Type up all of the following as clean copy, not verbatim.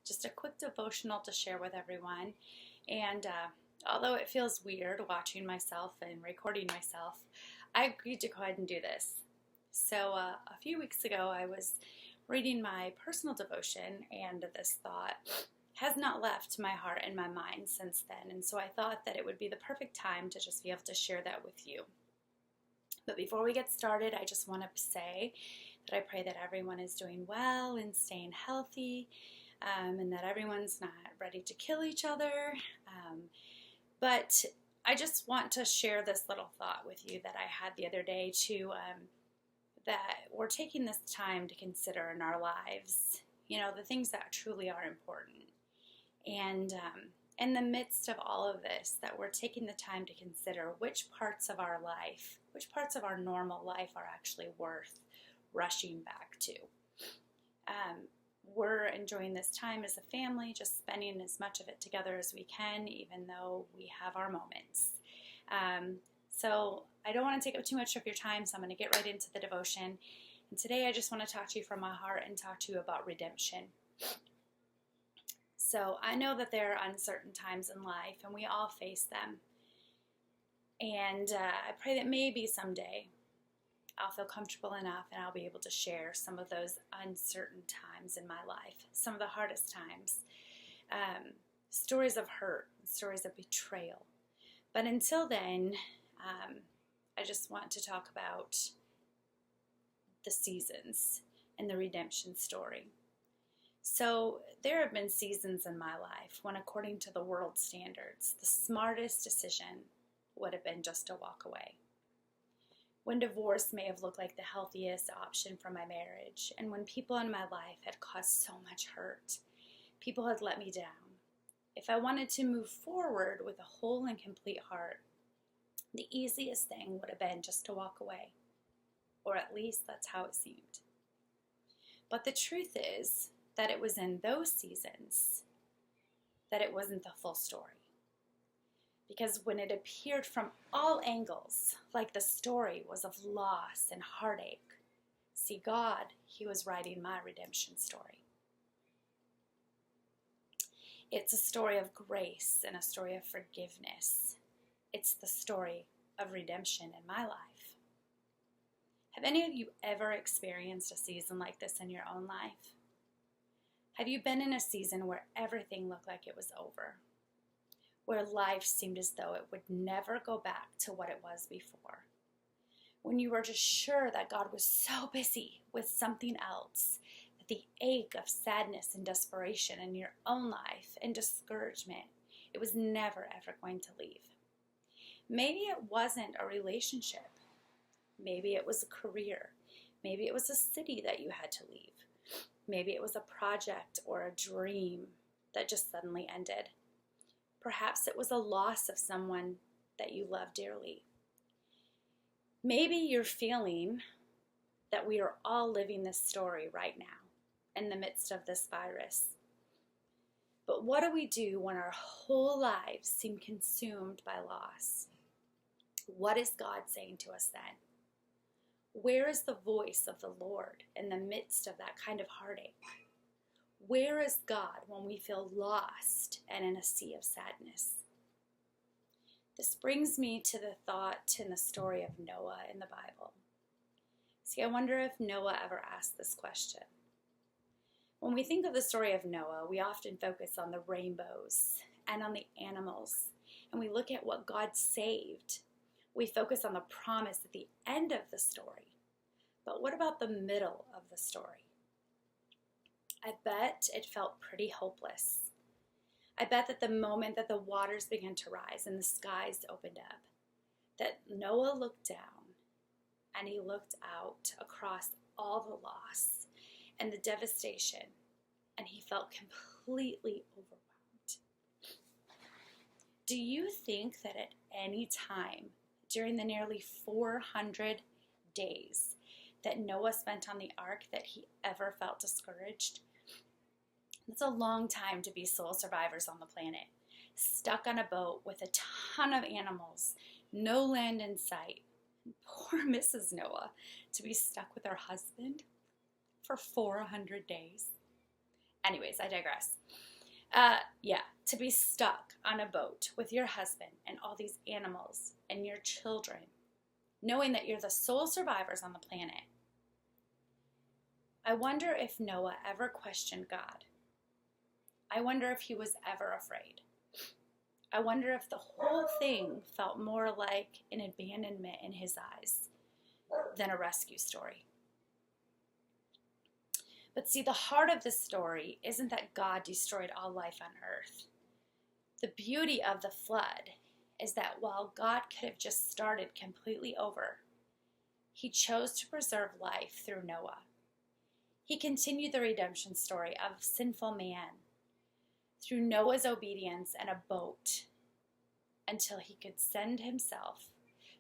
just a quick devotional to share with everyone. And although it feels weird watching myself and recording myself, I agreed to go ahead and do this. So a few weeks ago, I was reading my personal devotion, and this thought has not left my heart and my mind since then. And so I thought that it would be the perfect time to just be able to share that with you. But before we get started, I just want to say that I pray that everyone is doing well and staying healthy, and that everyone's not ready to kill each other. But I just want to share this little thought with you that I had the other day too, that we're taking this time to consider in our lives, the things that truly are important. And in the midst of all of this, that we're taking the time to consider which parts of our life, which parts of our normal life are actually worth rushing back to. We're enjoying this time as a family, just spending as much of it together as we can, even though we have our moments. So I don't want to take up too much of your time, so I'm going to get right into the devotion. And today I just want to talk to you from my heart and talk to you about redemption. So I know that there are uncertain times in life, and we all face them. And I pray that maybe someday I'll feel comfortable enough and I'll be able to share some of those uncertain times in my life, some of the hardest times, stories of hurt, stories of betrayal. But until then, I just want to talk about the seasons and the redemption story. So there have been seasons in my life when, according to the world standards, the smartest decision would have been just to walk away. When divorce may have looked like the healthiest option for my marriage, and when people in my life had caused so much hurt, people had let me down. If I wanted to move forward with a whole and complete heart, the easiest thing would have been just to walk away, or at least that's how it seemed. But the truth is that it was in those seasons that it wasn't the full story. Because when it appeared from all angles, like the story was of loss and heartache, see, God, He was writing my redemption story. It's a story of grace and a story of forgiveness. It's the story of redemption in my life. Have any of you ever experienced a season like this in your own life? Have you been in a season where everything looked like it was over? Where life seemed as though it would never go back to what it was before? When you were just sure that God was so busy with something else, that the ache of sadness and desperation in your own life and discouragement, it was never ever going to leave. Maybe it wasn't a relationship. Maybe it was a career. Maybe it was a city that you had to leave. Maybe it was a project or a dream that just suddenly ended. Perhaps it was a loss of someone that you love dearly. Maybe you're feeling that we are all living this story right now in the midst of this virus. But what do we do when our whole lives seem consumed by loss? What is God saying to us then? Where is the voice of the Lord in the midst of that kind of heartache? Where is God when we feel lost and in a sea of sadness? This brings me to the thought in the story of Noah in the Bible. See, I wonder if Noah ever asked this question. When we think of the story of Noah, we often focus on the rainbows and on the animals, and we look at what God saved. We focus on the promise at the end of the story. But what about the middle of the story? I bet it felt pretty hopeless. I bet that the moment that the waters began to rise and the skies opened up, that Noah looked down and he looked out across all the loss and the devastation, and he felt completely overwhelmed. Do you think that at any time during the nearly 400 days that Noah spent on the ark that he ever felt discouraged? It's a long time to be sole survivors on the planet, stuck on a boat with a ton of animals, no land in sight. And poor Mrs. Noah to be stuck with her husband for 400 days. Anyways, I digress. Yeah, to be stuck on a boat with your husband and all these animals and your children, knowing that you're the sole survivors on the planet. I wonder if Noah ever questioned God. I wonder if he was ever afraid. I wonder if the whole thing felt more like an abandonment in his eyes than a rescue story. But see, the heart of the story isn't that God destroyed all life on earth. The beauty of the flood is that while God could have just started completely over, he chose to preserve life through Noah. He continued the redemption story of sinful man through Noah's obedience and a boat until he could send himself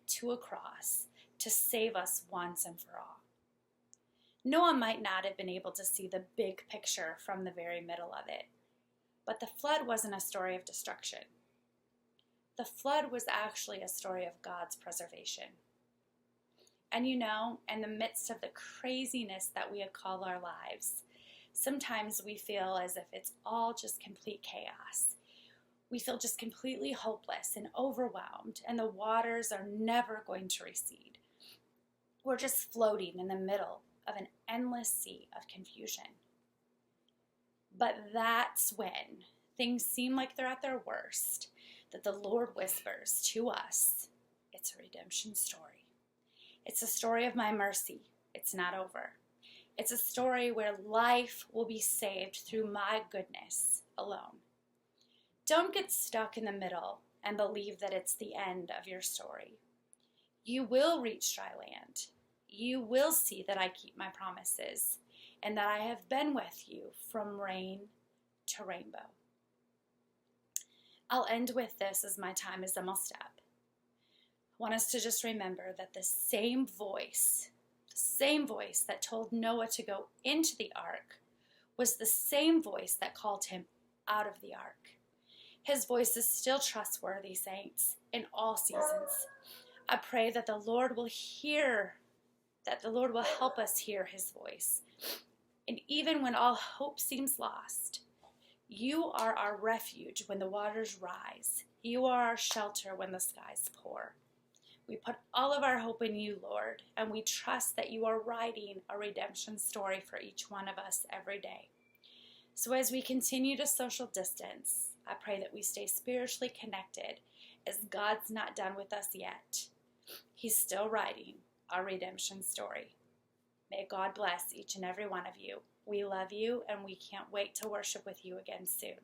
to a cross to save us once and for all. Noah might not have been able to see the big picture from the very middle of it, but the flood wasn't a story of destruction. The flood was actually a story of God's preservation. And you know, in the midst of the craziness that we call our lives, sometimes we feel as if it's all just complete chaos. We feel just completely hopeless and overwhelmed, and the waters are never going to recede. We're just floating in the middle of an endless sea of confusion. But that's when things seem like they're at their worst, that the Lord whispers to us, it's a redemption story. It's a story of my mercy. It's not over. It's a story where life will be saved through my goodness alone. Don't get stuck in the middle and believe that it's the end of your story. You will reach dry land. You will see that I keep my promises and that I have been with you from rain to rainbow. I'll end with this as my time is almost up. I want us to just remember that the same voice that told Noah to go into the ark was the same voice that called him out of the ark. His voice is still trustworthy, saints, in all seasons. I pray that the Lord will help us hear his voice. And even when all hope seems lost, you are our refuge when the waters rise. You are our shelter when the skies pour. We put all of our hope in you, Lord, and we trust that you are writing a redemption story for each one of us every day. So as we continue to social distance, I pray that we stay spiritually connected as God's not done with us yet. He's still writing our redemption story. May God bless each and every one of you. We love you, and we can't wait to worship with you again soon.